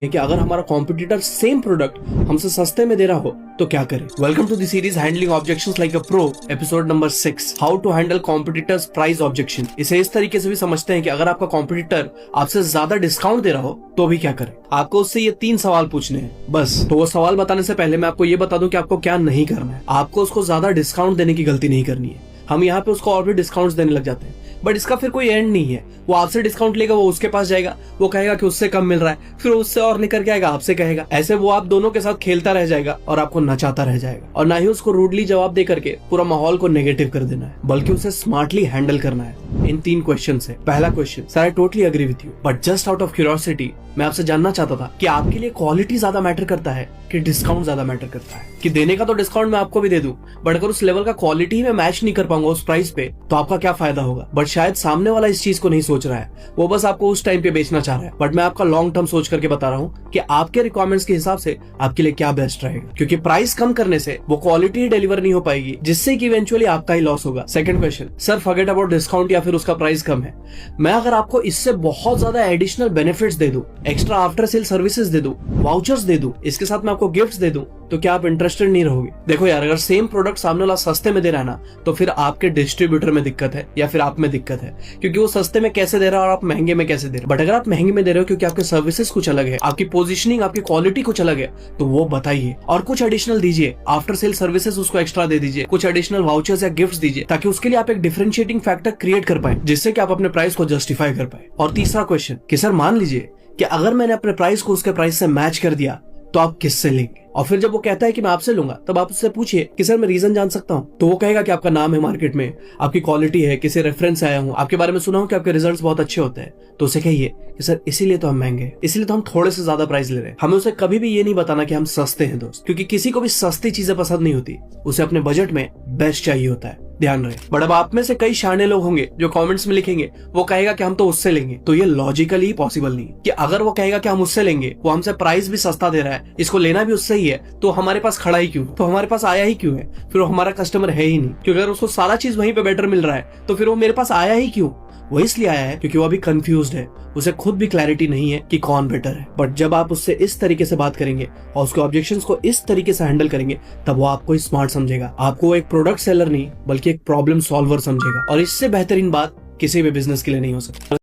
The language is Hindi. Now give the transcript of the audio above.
कि अगर हमारा कॉम्पिटिटर सेम प्रोडक्ट हमसे सस्ते में दे रहा हो तो क्या करें। Welcome to the series handling objections like a pro, episode number 6, how to handle competitors price objection. इसे इस तरीके से भी समझते हैं कि अगर आपका कॉम्पिटिटर आपसे ज्यादा डिस्काउंट दे रहा हो तो भी क्या करें। आपको उससे ये 3 सवाल पूछने हैं बस। तो वो सवाल बताने से पहले मैं आपको ये बता दूं कि आपको क्या नहीं करना है। आपको उसको ज्यादा डिस्काउंट देने की गलती नहीं करनी है। हम यहाँ पे उसको और भी डिस्काउंट्स देने लग जाते हैं, बट इसका फिर कोई एंड नहीं है। वो आपसे डिस्काउंट लेगा, वो उसके पास जाएगा, वो कहेगा कि उससे कम मिल रहा है, फिर उससे और लेकर के आएगा, आपसे कहेगा। ऐसे वो आप दोनों के साथ खेलता रह जाएगा और आपको नचाता रह जाएगा। और ना ही उसको रूडली जवाब दे करके पूरा माहौल को नेगेटिव कर देना है, बल्कि उसे स्मार्टली हैंडल करना है इन 3 क्वेश्चन से। पहला question, sir I totally agree with you, but just out of curiosity मैं आपसे जानना चाहता था कि आपके लिए क्वालिटी ज्यादा मैटर करता है कि डिस्काउंट ज्यादा मैटर करता है। कि देने का तो डिस्काउंट मैं आपको भी दे दूं, बट अगर उस लेवल का क्वालिटी में मैच नहीं कर पाऊंगा उस प्राइस पे तो आपका क्या फायदा होगा। बट शायद सामने वाला इस चीज को नहीं सोच रहा है, वो बस आपको उस टाइम पे बेचना चाह रहा है। बट मैं आपका लॉन्ग टर्म सोच करके बता रहा हूँ कि आपके रिक्वायरमेंट्स के हिसाब से आपके लिए क्या बेस्ट रहेगा, क्योंकि प्राइस कम करने से वो क्वालिटी डिलीवर नहीं हो पाएगी, जिससे कि इवेंचुअली आपका ही लॉस होगा। Second question, sir forget about discount या फिर उसका प्राइस कम है, मैं अगर आपको इससे बहुत ज्यादा एडिशनल बेनिफिट्स दे दूं, एक्स्ट्रा आफ्टर सेल सर्विसेज दे दूं, वाउचर्स दे दूं, इसके साथ मैं आपको गिफ्ट्स दे दूं, तो क्या आप इंटरेस्टेड नहीं रहोगे। देखो यार, अगर सेम प्रोडक्ट सामने वाला सस्ते में दे रहा है ना, तो फिर आपके डिस्ट्रीब्यूटर में दिक्कत है या फिर आप में दिक्कत है, क्योंकि वो सस्ते में कैसे दे रहा है और आप महंगे में कैसे दे रहे हो। बट अगर आप महंगे में दे रहे हो क्योंकि आपके सर्विसेज कुछ अलग है, आपकी पोजीशनिंग, आपकी क्वालिटी कुछ अलग है, तो वो बताइए और कुछ एडिशनल दीजिए। आफ्टर सेल सर्विसेज उसको एक्स्ट्रा दे दीजिए, कुछ एडिशनल वाउचर्स या गिफ्ट्स दीजिए, ताकि उसके लिए आप एक डिफरेंशिएटिंग फैक्टर क्रिएट कर पाए, जिससे कि आप अपने प्राइस को जस्टिफाई कर पाए। और तीसरा क्वेश्चन कि सर मान लीजिए कि अगर मैंने अपने प्राइस को उसके प्राइस से मैच कर दिया तो आप किससे लेंगे। और फिर जब वो कहता है कि मैं आपसे लूंगा, तब आप उससे पूछिए कि सर मैं रीजन जान सकता हूँ। तो वो कहेगा कि आपका नाम है मार्केट में, आपकी क्वालिटी है, किसी रेफरेंस से आया हूँ, आपके बारे में सुना हूँ कि आपके रिजल्ट्स बहुत अच्छे होते हैं। तो उसे कहिए कि सर इसीलिए तो हम महंगे हैं, इसीलिए तो हम थोड़े से ज्यादा प्राइस ले रहे हैं। हमें उसे कभी भी ये नहीं बताना कि हम सस्ते हैं दोस्त, क्योंकि किसी को भी सस्ती चीजें पसंद नहीं होती, उसे अपने बजट में बेस्ट चाहिए होता है, ध्यान रहे। बट अब आप में से कई शाने लोग होंगे जो कमेंट्स में लिखेंगे, वो कहेगा कि हम तो उससे लेंगे। तो ये लॉजिकली पॉसिबल नहीं कि अगर वो कहेगा कि हम उससे लेंगे, वो हमसे प्राइस भी सस्ता दे रहा है, इसको लेना भी उससे ही है, तो हमारे पास खड़ा ही क्यों, तो हमारे पास आया ही क्यों है, फिर वो हमारा कस्टमर है ही नहीं। क्योंकि अगर उसको सारा चीज वहीं पे बेटर मिल रहा है तो फिर वो मेरे पास आया ही क्यों। वो इसलिए आया है क्योंकि वो अभी कंफ्यूज्ड है, उसे खुद भी क्लैरिटी नहीं है कि कौन बेटर है। बट जब आप उससे इस तरीके से बात करेंगे और उसके ऑब्जेक्शंस को इस तरीके से हैंडल करेंगे, तब वो आपको स्मार्ट समझेगा। आपको एक प्रोडक्ट सेलर नहीं बल्कि एक प्रॉब्लम सॉल्वर समझेगा। और इससे बेहतरीन बात किसी भी बिजनेस के लिए नहीं हो सकती।